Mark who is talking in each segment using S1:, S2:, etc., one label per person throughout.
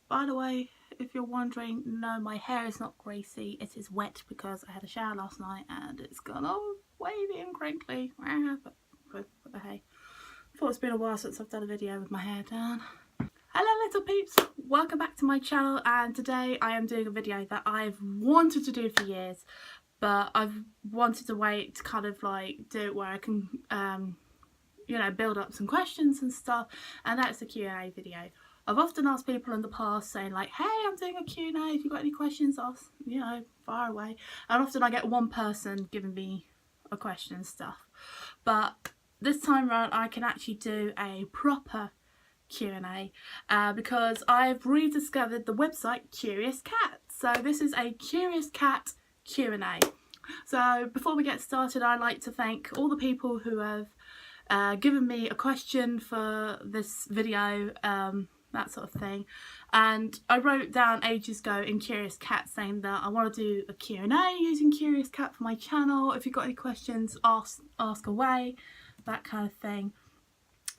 S1: By the way, if you're wondering, no, my hair is not greasy, it is wet because I had a shower last night and it's gone all wavy and crinkly. But hey, I thought it's been a while since I've done a video with my hair done. Hello little peeps, welcome back to my channel, and today I am doing a video that I've wanted to do for years, but I've wanted to wait to kind of like do it where I can you know, build up some questions and stuff, and that's the Q&A video. I've often asked people in the past saying like, hey, I'm doing a Q&A, if you've got any questions, ask, you know, fire away. And often I get one person giving me a question and stuff. But this time around I can actually do a proper Q&A because I've rediscovered the website Curious Cat. So this is a Curious Cat Q&A. So before we get started, I'd like to thank all the people who have given me a question for this video, that sort of thing. And I wrote down ages ago in Curious Cat saying that I want to do a Q&A using Curious Cat for my channel. If you've got any questions, ask away, that kind of thing.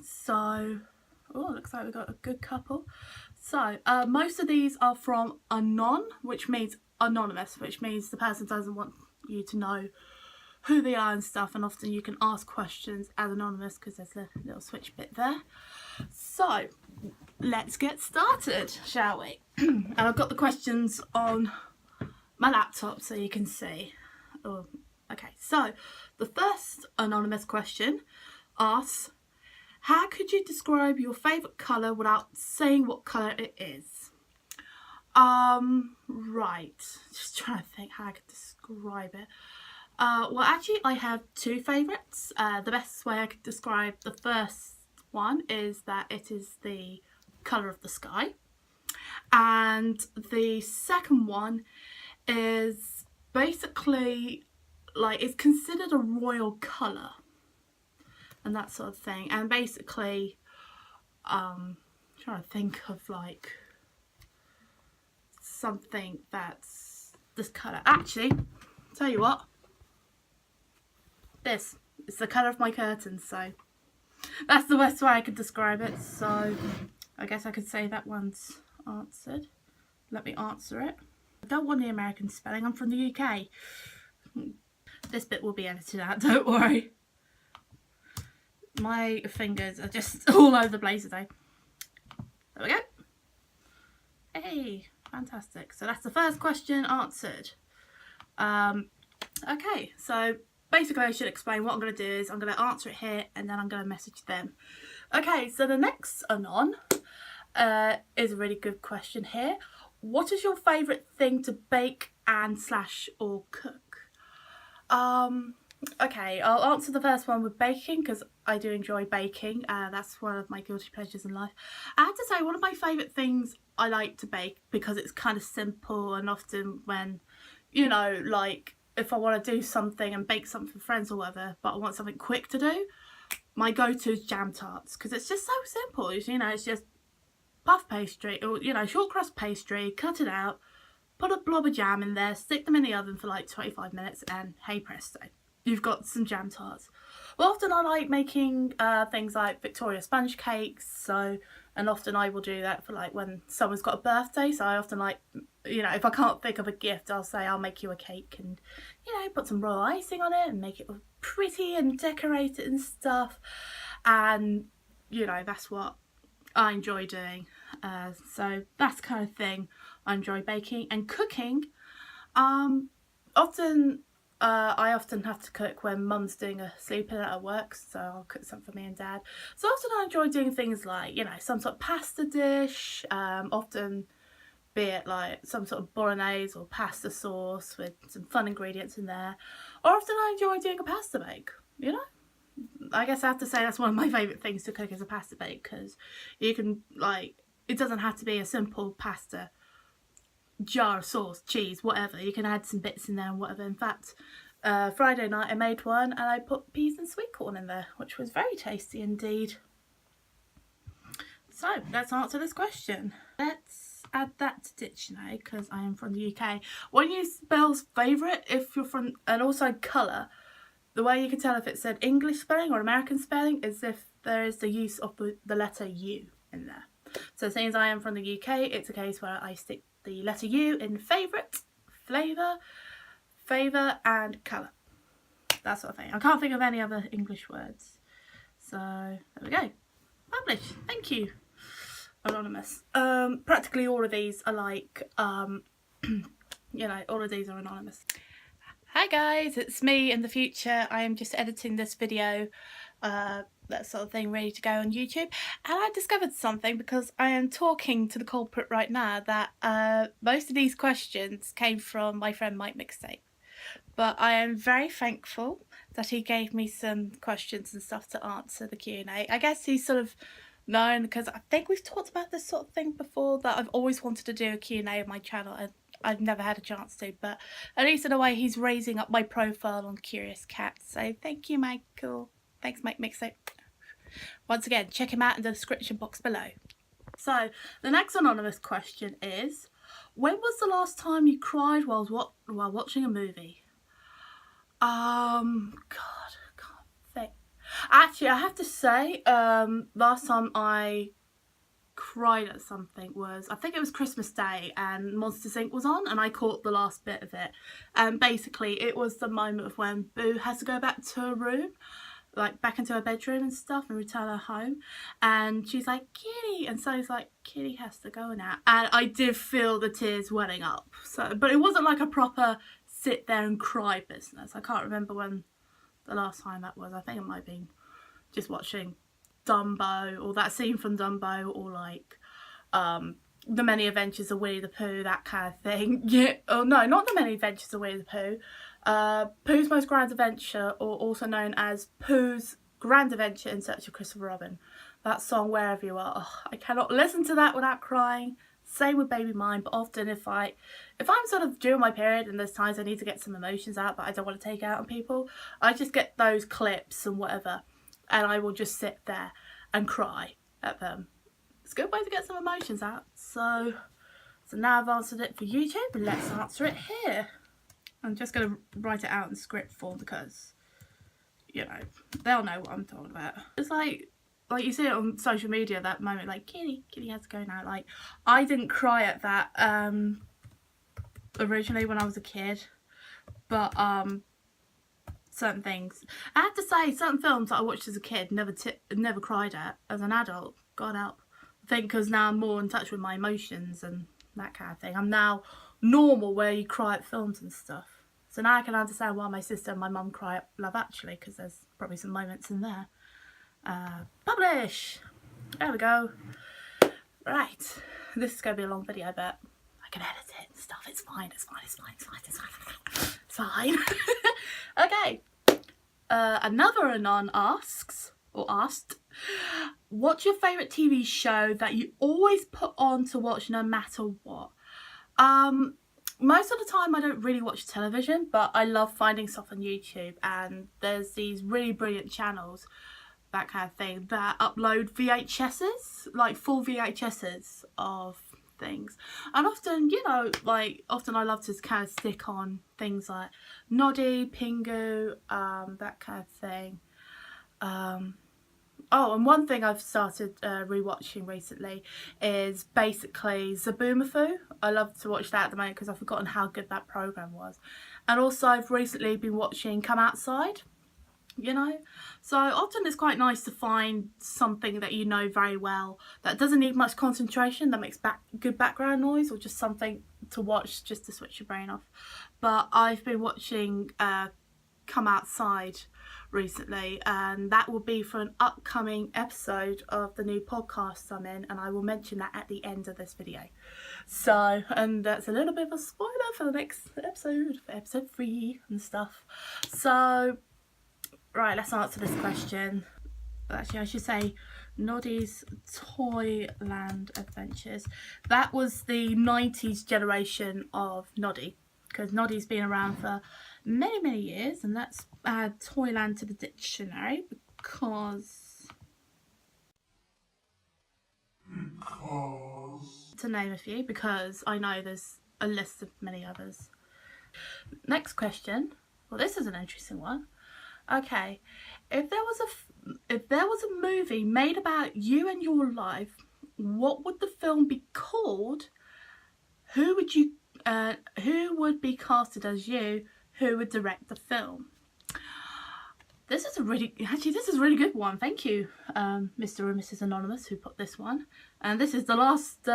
S1: So, oh, looks like we've got a good couple. So, most of these are from Anon, which means anonymous, which means the person doesn't want you to know who they are and stuff, and often you can ask questions as anonymous because there's a little switch bit there. So let's get started, shall we? And I've got the questions on my laptop so you can see. Oh, okay, so the first anonymous question asks, how could you describe your favourite colour without saying what colour it is? Right, just trying to think how I could describe it. Well, actually I have two favourites. The best way I could describe the first one is that it is the colour of the sky, and the second one is basically like it's considered a royal colour and that sort of thing. And basically trying to think of like something that's this colour. Actually, tell you what, this is the colour of my curtains, so that's the best way I could describe it. So I guess I could say that one's answered. Let me answer it. I don't want the American spelling, I'm from the UK. This bit will be edited out, don't worry. My fingers are just all over the place today. There we go. Hey, fantastic. So that's the first question answered. Okay, so basically I should explain what I'm going to do is I'm going to answer it here and then I'm going to message them. Okay, so the next Anon is a really good question here. What is your favourite thing to bake and / or cook? Okay, I'll answer the first one with baking because I do enjoy baking. That's one of my guilty pleasures in life. I have to say, one of my favourite things I like to bake because it's kind of simple, and often when, you know, like if I want to do something and bake something for friends or whatever, but I want something quick to do, my go-to is jam tarts because it's just so simple. You know, it's just puff pastry or, you know, short crust pastry, cut it out, put a blob of jam in there, stick them in the oven for like 25 minutes and hey presto, you've got some jam tarts. Well, often I like making things like Victoria sponge cakes, so, and often I will do that for like when someone's got a birthday. So I often like, you know, if I can't think of a gift, I'll say I'll make you a cake and, you know, put some royal icing on it and make it pretty and decorate it and stuff. And, you know, that's what I enjoy doing. So that's the kind of thing I enjoy baking. And cooking, I often have to cook when mum's doing a sleep-in at work, so I'll cook something for me and dad. So often I enjoy doing things like, you know, some sort of pasta dish, often be it like some sort of bolognese or pasta sauce with some fun ingredients in there. Or often I enjoy doing a pasta bake, you know. I guess I have to say that's one of my favourite things to cook is a pasta bake, because you can, like, it doesn't have to be a simple pasta jar of sauce, cheese, whatever. You can add some bits in there and whatever. In fact, Friday night I made one and I put peas and sweet corn in there, which was very tasty indeed. So let's answer this question. Let's add that to dictionary because I am from the UK. When you spell favourite, if you're from, and also colour, the way you can tell if it said English spelling or American spelling is if there is the use of the letter U in there. So since I am from the UK, it's a case where I stick the letter U in favourite, flavour, favour and colour. That sort of thing. I can't think of any other English words. So there we go. Publish. Thank you, Anonymous. Practically all of these are like, you know, all of these are anonymous. Hi guys, it's me in the future. I am just editing this video, that sort of thing, ready to go on YouTube. And I discovered something, because I am talking to the culprit right now, that most of these questions came from my friend Mike Mixtape. But I am very thankful that he gave me some questions and stuff to answer the Q&A. I guess he's sort of known, because I think we've talked about this sort of thing before, that I've always wanted to do a Q&A on my channel, and I've never had a chance to, but at least in a way he's raising up my profile on Curious Cat. So thank you, Michael. Thanks, Mike Mixtape. Once again, check him out in the description box below. So the next anonymous question is, when was the last time you cried while watching a movie? God, I can't think. Actually, I have to say, last time I cried at something was, I think it was Christmas Day, and Monsters Inc was on, and I caught the last bit of it. And basically it was the moment of when Boo has to go back to her room, like back into her bedroom and stuff, and return her home, and she's like, Kitty, and so he's like, Kitty has to go now, and I did feel the tears welling up. So, but it wasn't like a proper sit there and cry business. I can't remember when the last time that was. I think it might have been just watching Dumbo, or that scene from Dumbo, or like The Many Adventures of Winnie the Pooh, that kind of thing. Yeah, oh no, not The Many Adventures of Winnie the Pooh. Pooh's Most Grand Adventure, or also known as Pooh's Grand Adventure in Search of Christopher Robin. That song, Wherever You Are. Oh, I cannot listen to that without crying. Same with Baby Mine, but often if I'm sort of during my period and there's times I need to get some emotions out but I don't want to take it out on people, I just get those clips and whatever, and I will just sit there and cry at them. It's a good way to get some emotions out. So now I've answered it for YouTube, let's answer it here. I'm just going to write it out in script form, because, you know, they'll know what I'm talking about. It's like you see it on social media, that moment, like, Kitty has to go now. Like, I didn't cry at that originally when I was a kid, but certain things, I have to say, certain films that I watched as a kid never cried at. As an adult, God help. I think because now I'm more in touch with my emotions and that kind of thing. I'm now normal where you cry at films and stuff. So now I can understand why my sister and my mum cry at Love Actually, because there's probably some moments in there. Publish! There we go. Right, this is going to be a long video, but I can edit it and stuff. It's fine. Okay. Another Anon asks, or asked, what's your favourite TV show that you always put on to watch no matter what? Most of the time I don't really watch television, but I love finding stuff on YouTube, and there's these really brilliant channels, that kind of thing, that upload VHSs, like full VHSs of things. And often, you know, like, often I love to kind of stick on things like Noddy, Pingu, that kind of thing. Oh, and one thing I've started rewatching recently is basically Zoboomafoo. I love to watch that at the moment because I've forgotten how good that program was. And also I've recently been watching Come Outside, you know. So often it's quite nice to find something that you know very well, that doesn't need much concentration, that makes good background noise, or just something to watch just to switch your brain off. But I've been watching Come Outside recently, and that will be for an upcoming episode of the new podcast I'm in, and I will mention that at the end of this video. So, and that's a little bit of a spoiler for the next episode, for episode 3 and stuff. So right, let's answer this question. Actually, I should say Noddy's Toyland Adventures. That was the 90s generation of Noddy, because Noddy's been around for many years, and let's add Toyland to the dictionary to name a few, because I know there's a list of many others. Next question. Well, this is an interesting one. Okay, if there was a movie made about you and your life, what would the film be called? Who would be casted as you? Who would direct the film? This is a really good one. Thank you, Mr. and Mrs. Anonymous, who put this one. And this is the last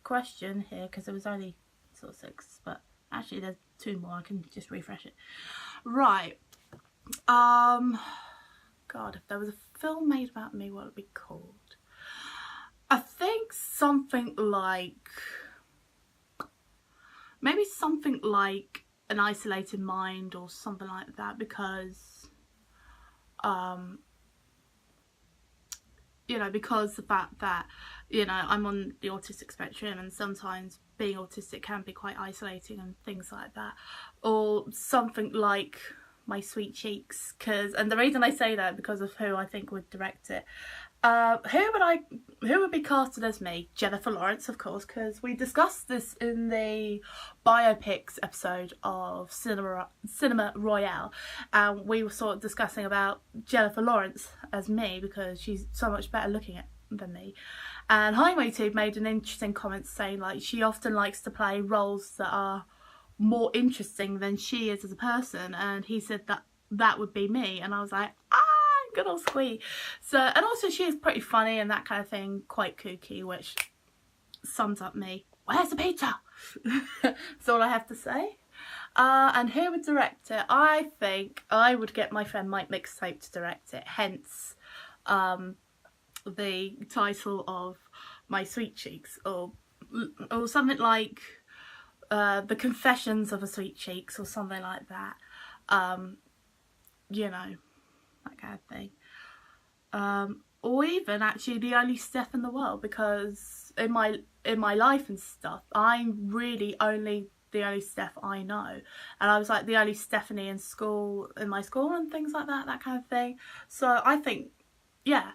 S1: question here, because there was only sort of 6, but actually there's 2 more. I can just refresh it. Right. God, if there was a film made about me, what would it be called? I think something like, maybe something like An Isolated Mind or something like that, because you know, because the fact that, you know, I'm on the autistic spectrum, and sometimes being autistic can be quite isolating and things like that. Or something like My Sweet Cheeks, and the reason I say that because of who I think would direct it. Who would be casted as me? Jennifer Lawrence, of course, because we discussed this in the biopics episode of Cinema Royale, and we were sort of discussing about Jennifer Lawrence as me because she's so much better looking than me. And HighwayTube made an interesting comment saying, like, she often likes to play roles that are more interesting than she is as a person, and he said that that would be me, and I was like, good old squee. So, and also she is pretty funny and that kind of thing, quite kooky, which sums up me. Where's the pizza? That's all I have to say. And who would direct it? I think I would get my friend Mike Mixtape to direct it, hence the title of My Sweet Cheeks, or something like The Confessions of a Sweet Cheeks, or something like that. You know, that kind of thing. Or even actually The Only Steph in the World, because in my life and stuff, I'm really only the only Steph I know, and I was like the only Stephanie in my school and things like that kind of thing. So I think, yeah,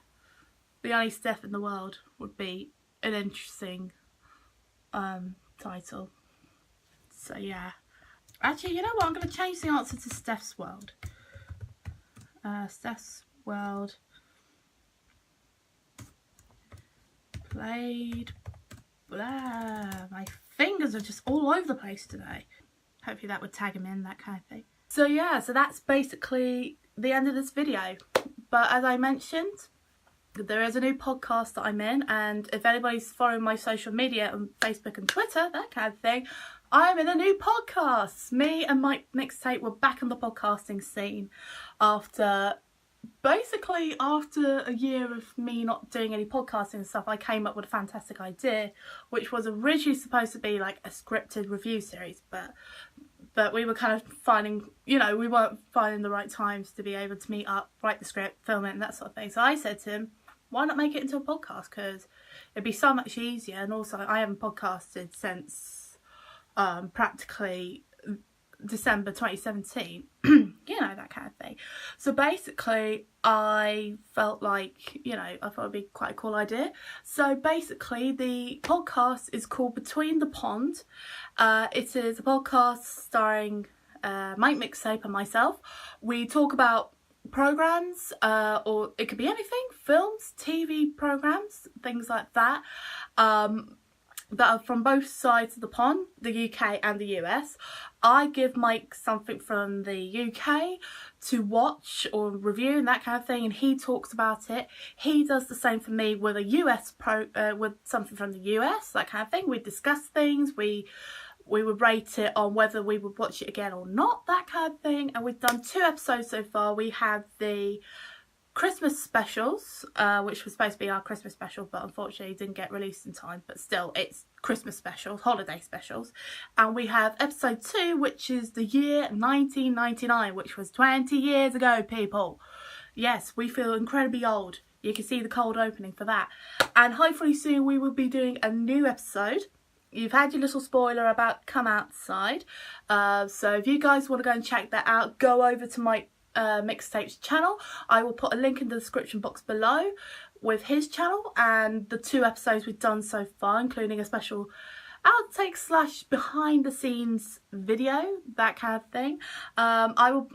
S1: The Only Steph in the World would be an interesting title. So yeah, actually, you know what, I'm going to change the answer to Steph's World. Steph's World played, blah, my fingers are just all over the place today. Hopefully that would tag him in, that kind of thing. So yeah, so that's basically the end of this video. But as I mentioned, there is a new podcast that I'm in, and if anybody's following my social media on Facebook and Twitter, that kind of thing, I'm in a new podcast. Me and Mike Mixtape were back on the podcasting scene after a year of me not doing any podcasting and stuff. I came up with a fantastic idea, which was originally supposed to be like a scripted review series, but we were kind of finding, you know, we weren't finding the right times to be able to meet up, write the script, film it and that sort of thing. So I said to him, why not make it into a podcast, because it'd be so much easier. And also I haven't podcasted since practically December 2017, you know, that kind of thing. So basically I felt like, you know, I thought it'd be quite a cool idea. So basically the podcast is called Between the Pond. It is a podcast starring Mike Mixtape and myself. We talk about programs, or it could be anything, films, TV programs, things like that, that are from both sides of the pond, the UK and the US. I give Mike something from the UK to watch or review and that kind of thing, and he talks about it. He does the same for me with with something from the US, that kind of thing. We discuss things, we would rate it on whether we would watch it again or not, that kind of thing. And we've done 2 episodes so far. We had the Christmas specials, which was supposed to be our Christmas special, but unfortunately didn't get released in time, but still it's Christmas specials, holiday specials. And we have episode 2, which is the year 1999, which was 20 years ago, people. Yes, we feel incredibly old. You can see the cold opening for that. And hopefully soon we will be doing a new episode. You've had your little spoiler about Come Outside, so if you guys want to go and check that out, go over to my Mixtape's channel. I will put a link in the description box below with his channel and the 2 episodes we've done so far, including a special outtake / behind the scenes video, that kind of thing. I will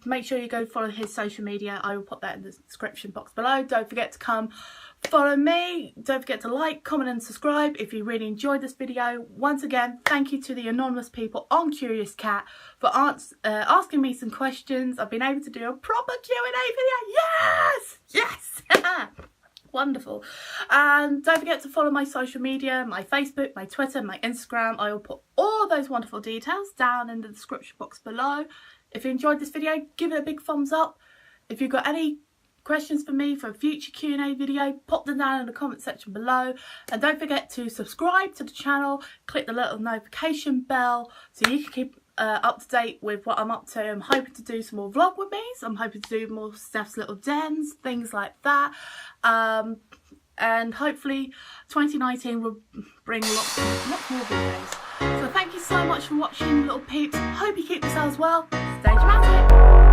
S1: make sure you go follow his social media. I will put that in the description box below. Don't forget to come follow me. Don't forget to like, comment and subscribe if you really enjoyed this video. Once again, thank you to the anonymous people on Curious Cat for asking me some questions. I've been able to do a proper Q&A video. Yes! Wonderful. And don't forget to follow my social media, my Facebook, my Twitter, my Instagram. I will put all those wonderful details down in the description box below. If you enjoyed this video, give it a big thumbs up. If you've got any questions for me for a future Q&A video, pop them down in the comment section below. And don't forget to subscribe to the channel, click the little notification bell so you can keep up to date with what I'm up to. I'm hoping to do some more vlog with me, so I'm hoping to do more Steph's Little Dens, things like that. And hopefully 2019 will bring lots more videos. So thank you so much for watching, little peeps. Hope you keep yourselves well. Stay dramatic.